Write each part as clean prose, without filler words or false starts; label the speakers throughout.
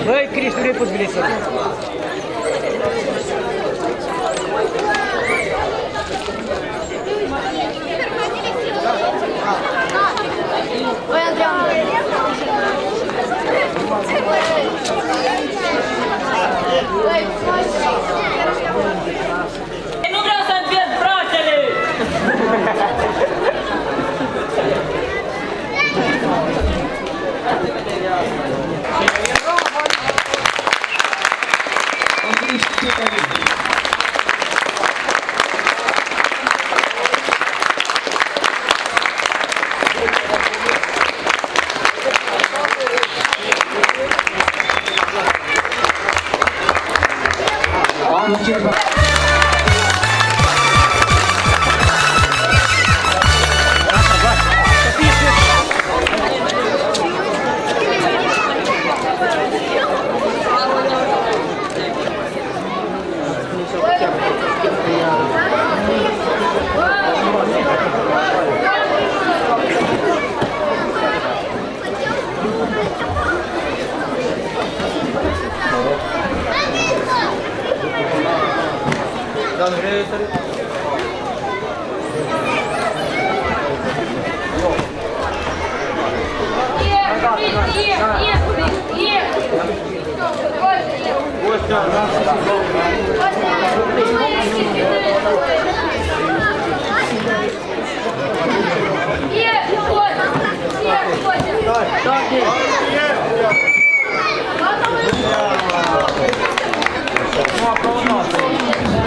Speaker 1: Băi, Cristi, nu-i poți veni să
Speaker 2: Nu vreau să-mi pierd brațele!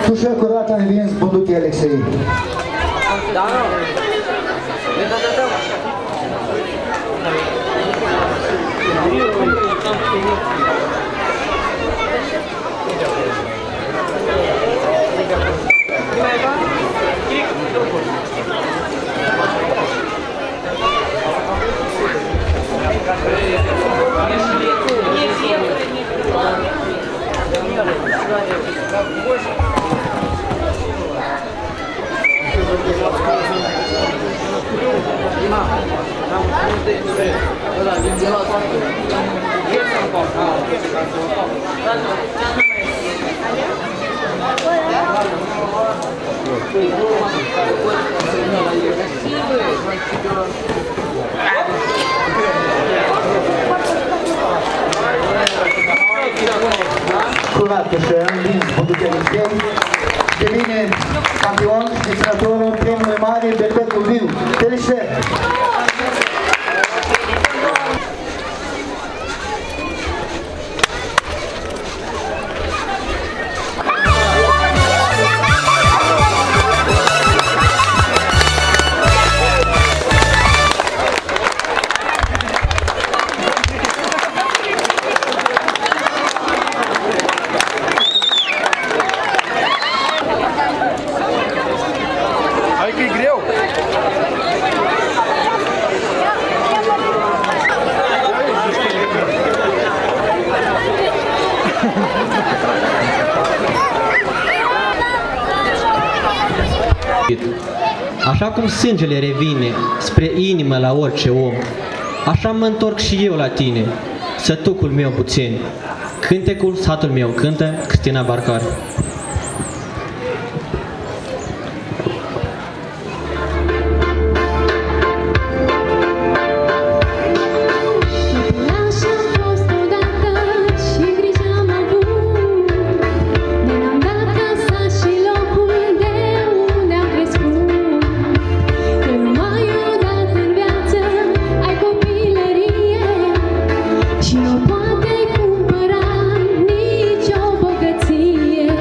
Speaker 3: Tușă curată a învins bundutii Alexei. Curat și a învins bundutii Alexei. Devine campion și deținătorul premiului mare Berbetul Viu. Felicitări!
Speaker 4: Așa cum sângele revine spre inimă la orice om, așa mă întorc și eu la tine, sătucul meu puțin. Cântecul satul meu cântă Cristina Barcar.
Speaker 5: Și nu poate cumpăra nicio bogăție.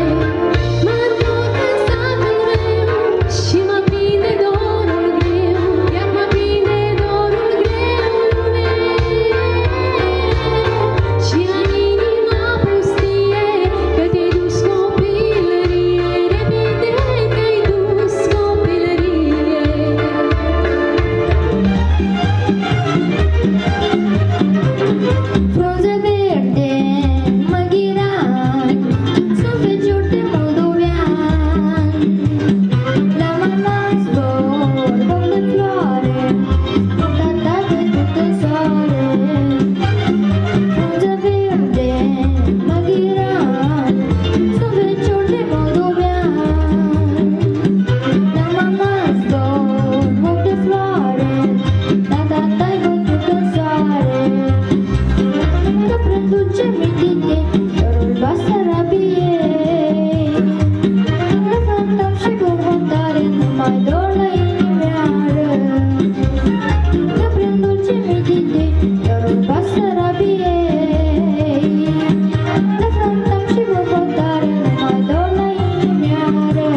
Speaker 5: stai bătut în soare. Că prăduce mitite, dorul va să rabiei. La fantom și cuvântare, nu mai dor la inimioară. Că prăduce mitite, dorul va să rabiei. La fantom și cuvântare, nu mai dor la inimioară.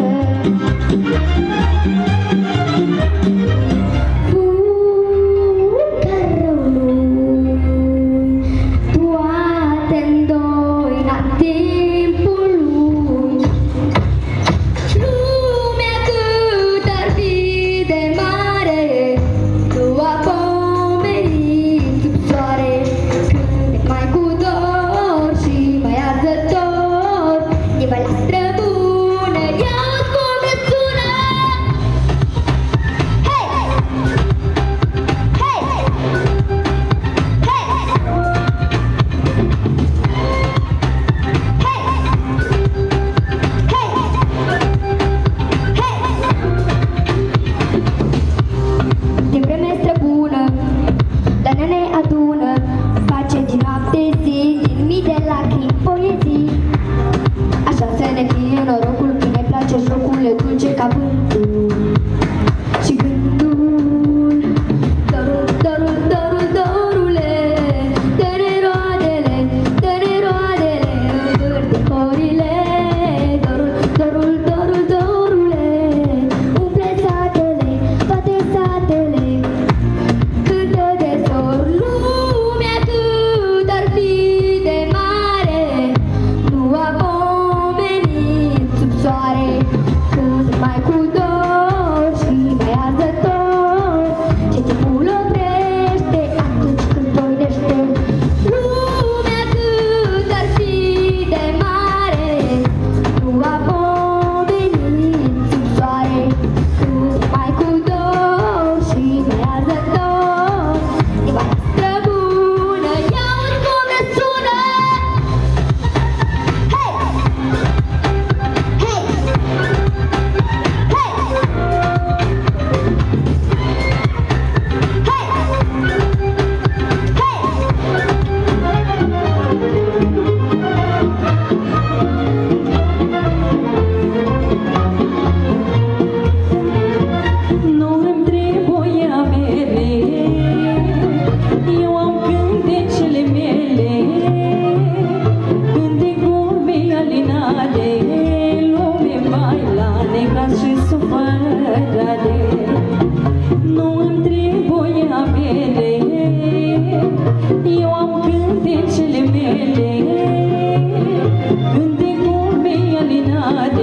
Speaker 5: Dulce ca vântul și gândul. Dorul, dorul, dorul, dorule, dă-ne roadele, dă-ne roadele, învârte corile. Dorul, dorul, dorul, dorule, umple satele, toate satele, cântă de zor. Lumea cât ar fi de mare, nu a pomenit sub soare. Mai cu dor și mai arzător, ce timpul oprește atunci când pornește. Lumea cât ar fi de mare, nu a pomenit sub soare. Cât mai cu dor și mai arzător, inima noastră bună, ia-uzi cum ne sună. Hei! Hei! Eu am cântecele mele, când de vorbe alinare,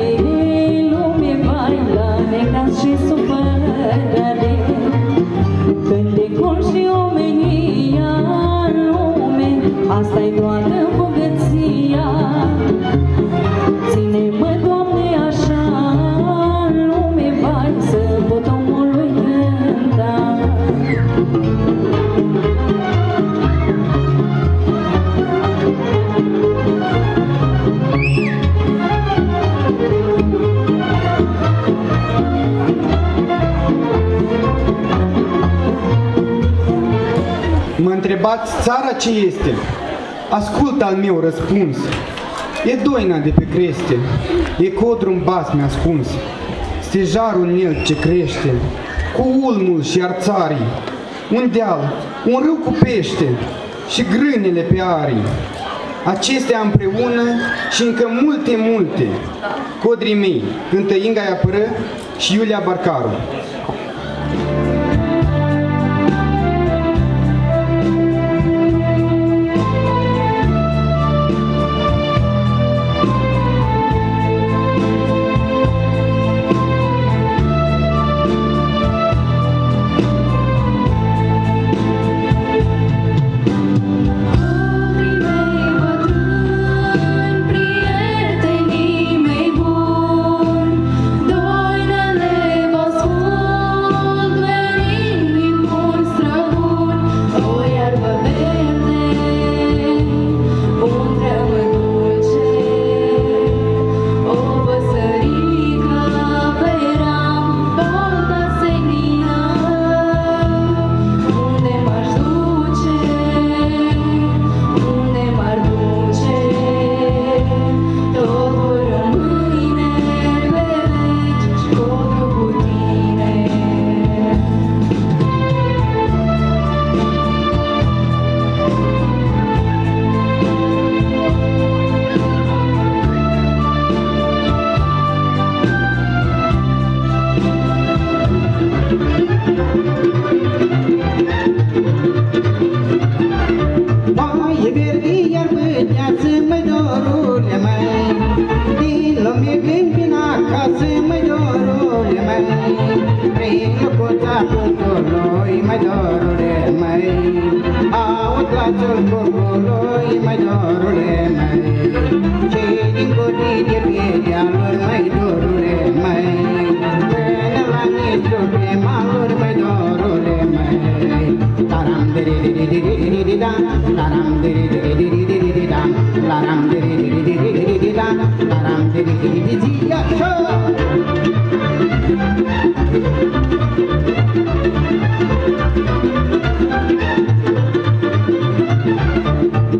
Speaker 5: lume vai la necaz și supărare. Când de gol și omenia în lume, asta-i toată bogăția. Ține-mă, Doamne, așa în lume vai, să pot omului cânta.
Speaker 6: Mă întrebați țara ce este? Ascultă al meu răspuns. E doina de pe creste, e codru în basme ascuns, stejarul în el ce crește, cu ulmul și arțarii, un deal, un râu cu pește și grânele pe arii. Acestea împreună și încă multe, multe, codrii mei, cântă Inga Iapără și Iulia Barcaru.
Speaker 5: Prietenii mei buni, doinele vă spun.
Speaker 7: brațul cucului, mai dorule măi, cei din codii de pielea lor, mai dorule măi, până la nistru pe maluri, mai dorule măi. Taram diri-diri-diri-diri-diri-da, taram diri-diri-diri-diri-da, taram diri-diri-diri-diri-da, taram diri-diri-diri-da,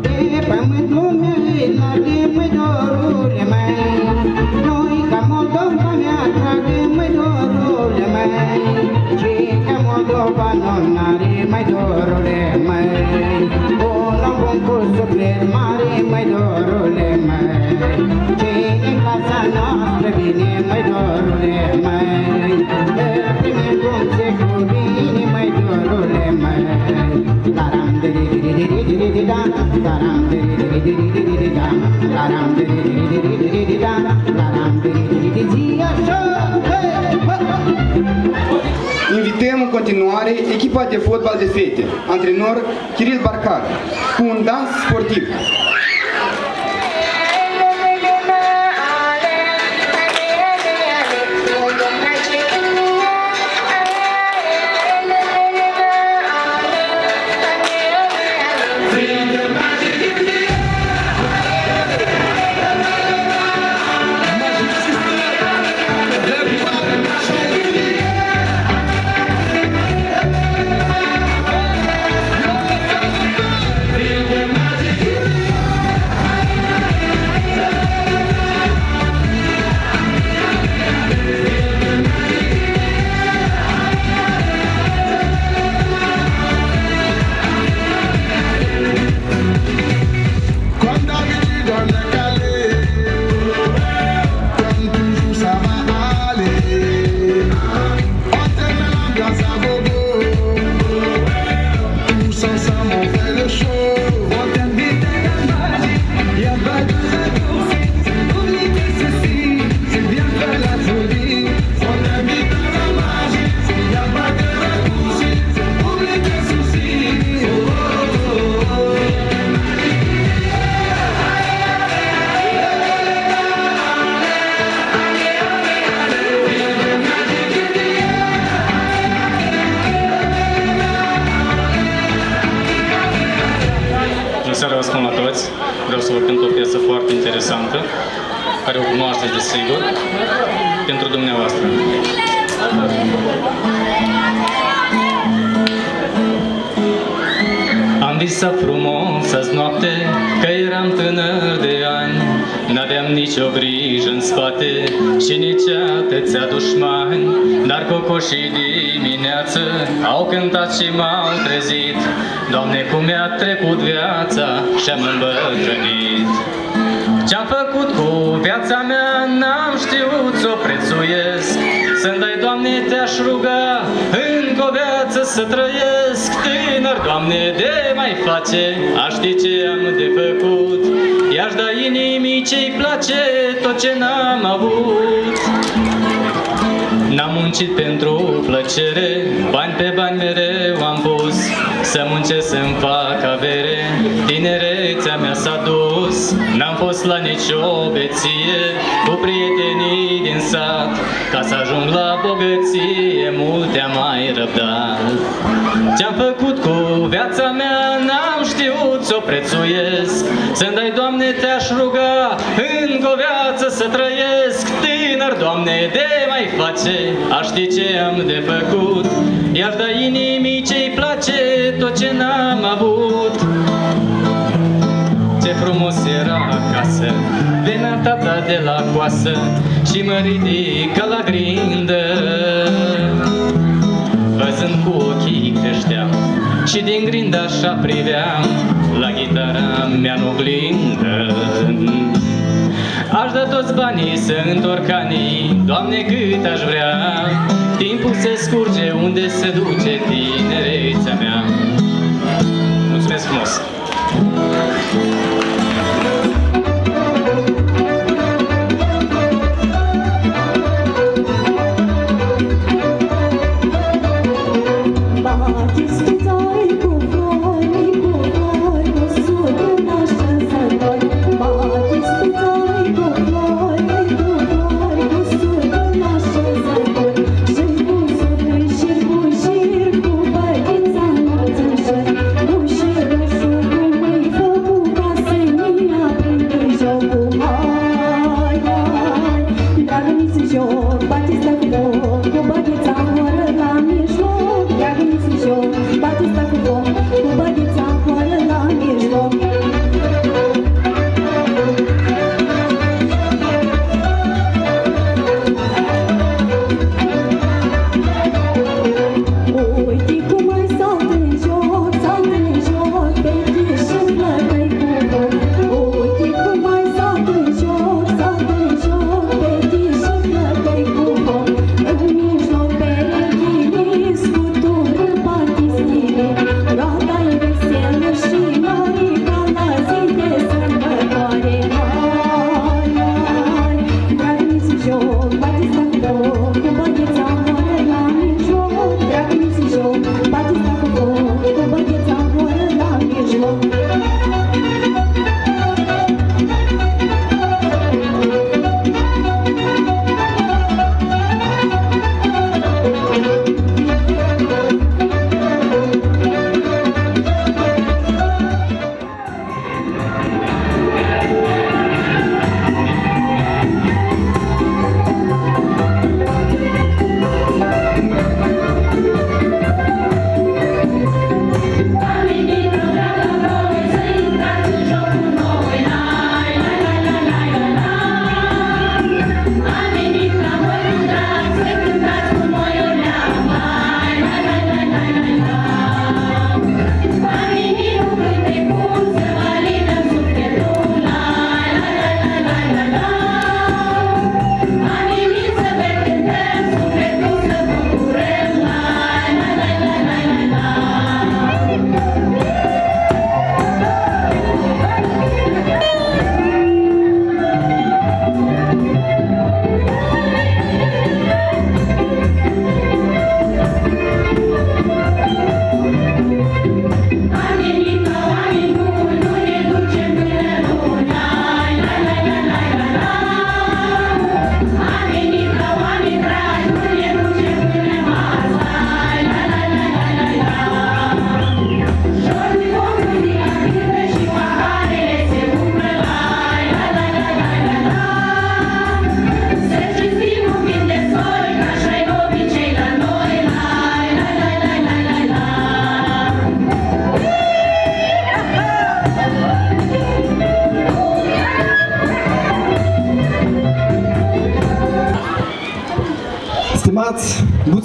Speaker 7: de pământ lumea largă, măi dorule măi, noi ca Moldova ne atragă, măi dorule măi, ce ca Moldova n-are, măi dorule măi, un om bun cu suflet mare, măi dorule măi, ce în casa noastră vine, măi dorule măi, îl primim cum se cuvine, măi dorule măi. Taram diri-diri-diri-diri-da, taram diri-diri-diri-diri-da, taram diri-diri-diri-diri-da, taram diri-diri-diri-da.
Speaker 6: Invităm în continuare echipa de fotbal de fete, antrenor Kiril Barcar, cu un dans sportiv.
Speaker 8: Seara vă spun la toți, vreau să vă cânt o piesă foarte interesantă, care o cunoașteți desigur, pentru dumneavoastră. Am visat frumos azi noapte, că eram tânăr de ani, n-aveam nicio grijă în spate și nici atâția dușmani, dar cocoșii dimineață au cântat și m-au trezit. Doamne, cum mi-a trecut viața și-am îmbătrânit. Ce-am făcut cu viața mea n-am știut să o prețuiesc. Să-mi dai, Doamne, te-aș ruga încă o viață să trăiesc. Tânăr, Doamne, de mai face, aș ști ce am de făcut. I-aș da inimii ce-i place tot ce n-am avut. N-am muncit pentru plăcere, bani pe bani mereu am pus. Să muncesc să-mi fac avere, tinerețea mea s-a dus. N-am fost la nicio beție, cu prietenii din sat. Ca să ajung la bogăție, multe am mai răbdat. Ce-am făcut cu viața mea, n-am știut să o prețuiesc. Să-mi dai, Doamne, te-aș ruga încă o viață să trăiesc. Tânăr, Doamne, de mai face, aș ști ce am de făcut. I-aș da inimii ce-i place tot ce n-am avut. Ce frumos era acasă, venea tata de la coasă și mă ridică la grindă. Văzând cu ochii creșteam și din grindă așa priveam la chitara mea în oglindă. Aș da toți banii să întorc anii, Doamne, cât aș vrea. Timpul se scurge unde se duce tinerețea mea. Mulțumesc frumos!
Speaker 5: Bate schițai cu flori,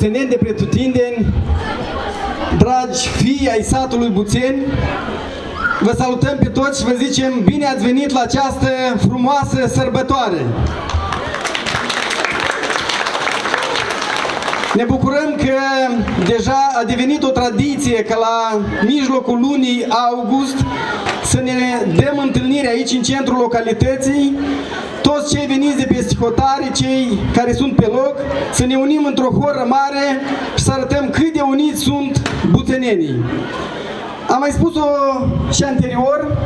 Speaker 6: buțeneni de pretutindeni, dragi fii ai satului Buțeni, vă salutăm pe toți și vă zicem bine ați venit la această frumoasă sărbătoare. Ne bucurăm că deja a devenit o tradiție ca la mijlocul lunii august să ne dăm întâlnire aici în centrul localității, toți cei veniți de peste hotare, cei care sunt pe loc, să ne unim într-o horă mare și să arătăm cât de uniți sunt buțenenii. Am mai spus-o și anterior,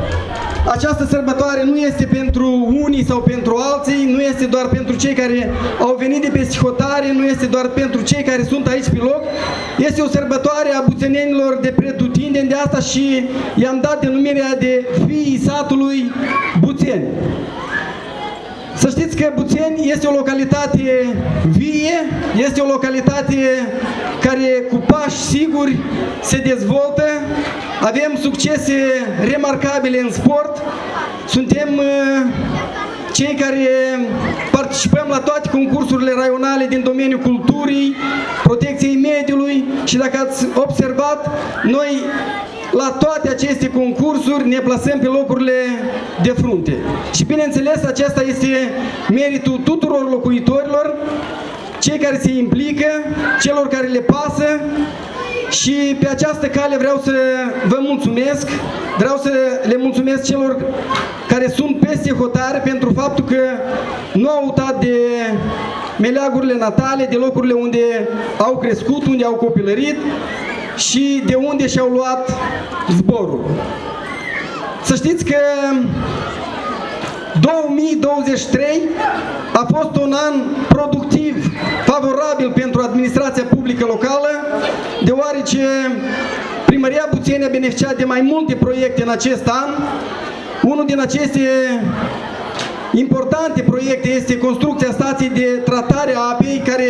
Speaker 6: această sărbătoare nu este pentru unii sau pentru alții, nu este doar pentru cei care au venit de peste hotare, nu este doar pentru cei care sunt aici pe loc, este o sărbătoare a buțenenilor de pretutindeni, de asta și i-am dat denumirea de fiii satului Buțeni. Să știți că Buțeni este o localitate vie, este o localitate care cu pași siguri se dezvoltă, avem succese remarcabile în sport, suntem cei care participăm la toate concursurile raionale din domeniul culturii, protecției mediului și dacă ați observat, noi la toate aceste concursuri ne plasăm pe locurile de frunte. Și bineînțeles, acesta este meritul tuturor locuitorilor, cei care se implică, celor care le pasă și pe această cale vreau să vă mulțumesc, vreau să le mulțumesc celor care sunt peste hotare pentru faptul că nu au uitat de meleagurile natale, de locurile unde au crescut, unde au copilărit și de unde și-au luat zborul. Să știți că 2023 a fost un an productiv, favorabil pentru administrația publică locală, deoarece Primăria Buțeni a beneficiat de mai multe proiecte în acest an. Unul din aceste importante proiecte este construcția stației de tratare a apei, care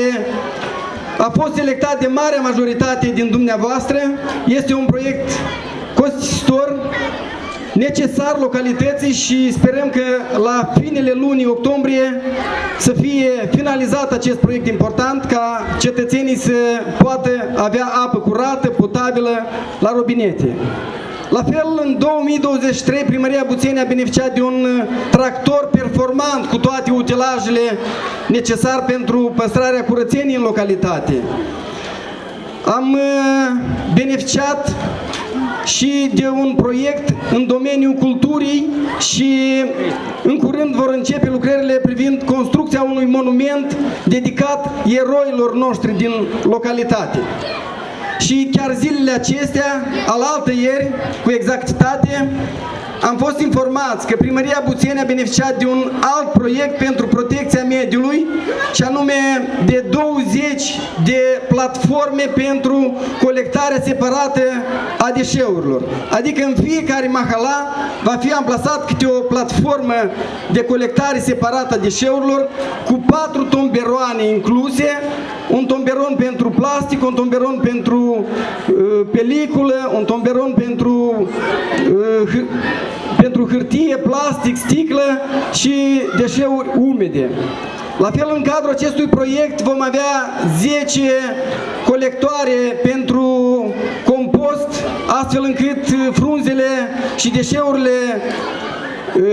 Speaker 6: a fost selectat de marea majoritate din dumneavoastră. Este un proiect costisitor, necesar localității și sperăm că la finele lunii octombrie să fie finalizat acest proiect important ca cetățenii să poată avea apă curată, potabilă la robinete. La fel, în 2023, Primăria Buțeni a beneficiat de un tractor performant cu toate utilajele necesare pentru păstrarea curățeniei în localitate. Am beneficiat și de un proiect în domeniul culturii și în curând vor începe lucrările privind construcția unui monument dedicat eroilor noștri din localitate. Și chiar zilele acestea, alaltăieri, cu exactitate, am fost informați că Primăria Buțeni a beneficiat de un alt proiect pentru protecția mediului, și anume de 20 de platforme pentru colectarea separată a deșeurilor. Adică în fiecare mahala va fi amplasat câte o platformă de colectare separată a deșeurilor, cu 4 tomberoane incluse, un tomberon pentru plastic, un tomberon pentru peliculă, un tomberon pentru hârtie, plastic, sticlă și deșeuri umede. La fel, în cadrul acestui proiect vom avea 10 colectoare pentru compost, astfel încât frunzele și deșeurile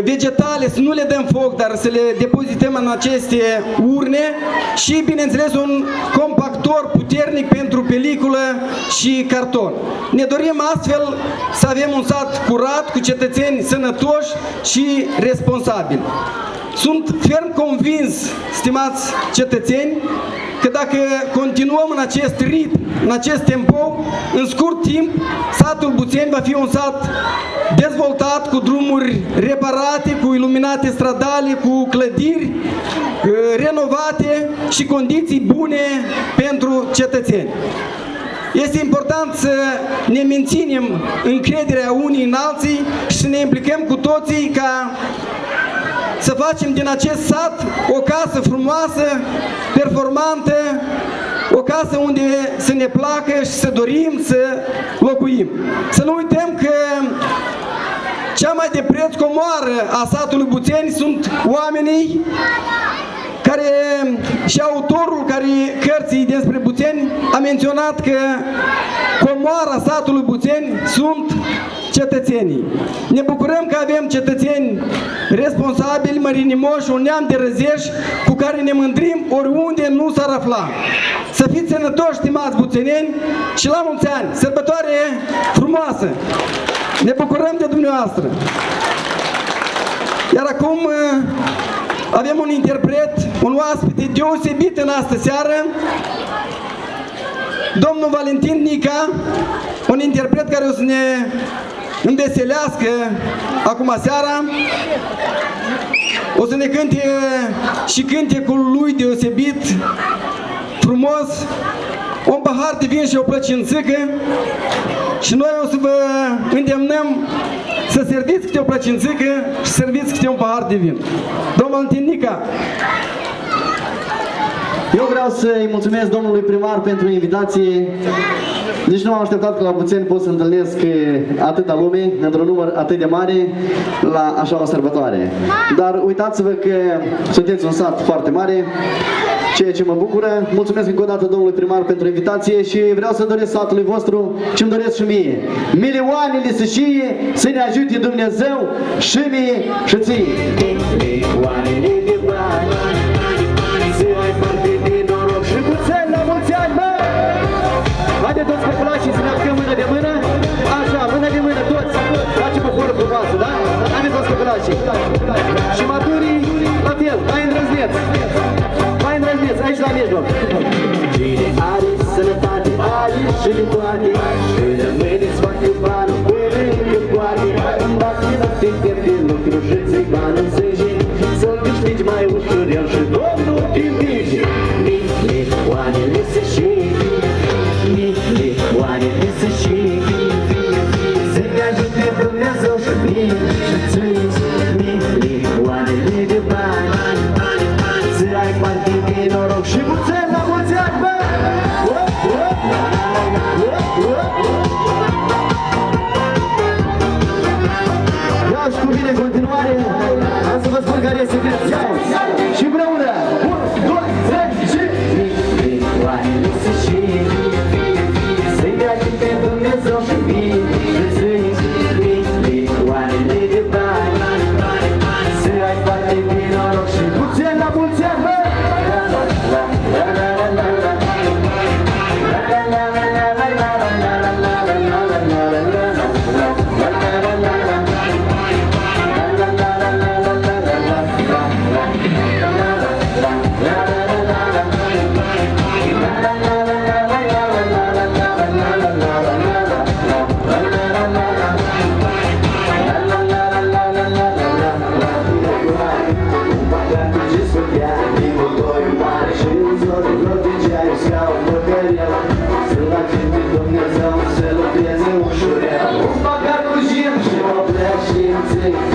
Speaker 6: vegetale să nu le dăm foc, dar să le depozităm în aceste urne și, bineînțeles, un compactor puternic pentru peliculă și carton. Ne dorim astfel să avem un sat curat, cu cetățeni sănătoși și responsabili. Sunt ferm convins, stimați cetățeni, că dacă continuăm în acest ritm, în acest tempo, în scurt timp, satul Buțeni va fi un sat dezvoltat, cu drumuri reparate, cu iluminate stradale, cu clădiri renovate și condiții bune pentru cetățeni. Este important să ne menținem încrederea unii în alții și să ne implicăm cu toții ca să facem din acest sat o casă frumoasă, performantă, o casă unde să ne placă și să dorim să locuim. Să nu uităm că cea mai de preț comoară a satului Buțeni sunt oamenii
Speaker 9: care și autorul cărții despre Buțeni a menționat că comoara satului Buțeni sunt cetățenii. Ne bucurăm că avem cetățeni responsabili, mărinimoși, un neam de răzeși cu care ne mândrim oriunde nu s-ar afla. Să fiți sănătoși, stimați buțeneni, și la mulți ani! Sărbătoare frumoasă! Ne bucurăm de dumneavoastră! Iar acum avem un interpret, un oaspete deosebit în astă seară, domnul Valentin Nica, un interpret care o să ne înveselească acum seara, o să ne cânte și cântecul lui deosebit, frumos, un pahar de vin și o plăcințică, și noi o să vă îndemnăm să serviți câte o plăcințică și serviți câte un pahar de vin. Domnul Valentin Nica.
Speaker 3: Eu vreau să-i mulțumesc domnului primar pentru invitație. Nici nu am așteptat că la Buțeni pot să întâlnesc atâta lume, într-un număr atât de mare, la așa o sărbătoare. Dar uitați-vă că sunteți un sat foarte mare, ceea ce mă bucură. Mulțumesc încă o dată domnului primar pentru invitație și vreau să doresc satului vostru și îmi doresc și mie. Milioanele să știe, să ne ajute Dumnezeu și mie și ție. Milioanele de bani, să ai parte de noroc și Buțeni la mulți ani, mă! Haideți toți populații să ne apucăm mână de mână. Așa, mână de mână, toți. Facem o foră frumoasă, da? Haideți toți populații. Și maturii, la fel, mai îndrăzneți. Mai îndrăzneți, aici la mijloc. Cine are sănătate, are și de toate. Și rămâneți foarte banul, până încă poate. Dacă nu te pierde lucru și ți-i bani în sânge, să-l câștigi mai ușor el și Domnul te împinge. Milioanele să știe, milioanele să știe, să ne ajute Dumnezeu și mie și ție. Milioanele de bani, să ai parte de noroc și Buțeni la mulți ani, bă! Ia și cu mine în continuare, am să vă spun care e secretul. Și împreună! 1, 2, 3 și... Milioanele să știe, să-i dea pe Dumnezeu și mie și ție. Milioanele de bani, să ai parte de noroc și Buțeni la mulți ani, bă! Să lucreze ușurel, un pagar cu gin și o plec și înțeleg.